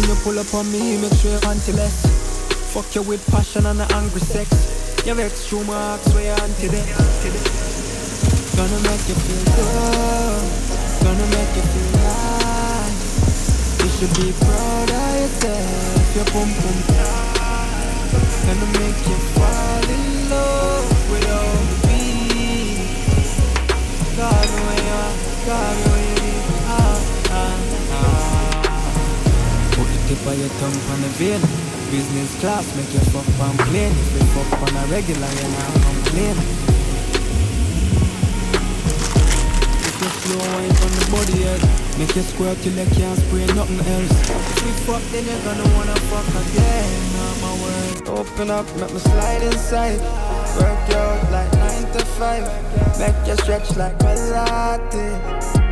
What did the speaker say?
you pull up on me, make sure you're anti-less. Fuck you with passion and the angry sex. You vex through my heart, so you're anti-death. Gonna make you feel good, gonna make you feel nice. You should be proud of yourself, your pum pum tight. Gonna make you fall in love without the beat. Got me where you are, got me where you need. Put the tip of your tongue on the vein. Business class, make you fuck on plane. If you fuck on a regular, you not complain. Slow wine on the body head. Make you squirt till you can't spray nothing else. If we fuck then you're gonna wanna fuck again. Now my word. Open up, make me slide inside. Work you out like 9 to 5. Make you stretch like Pilates.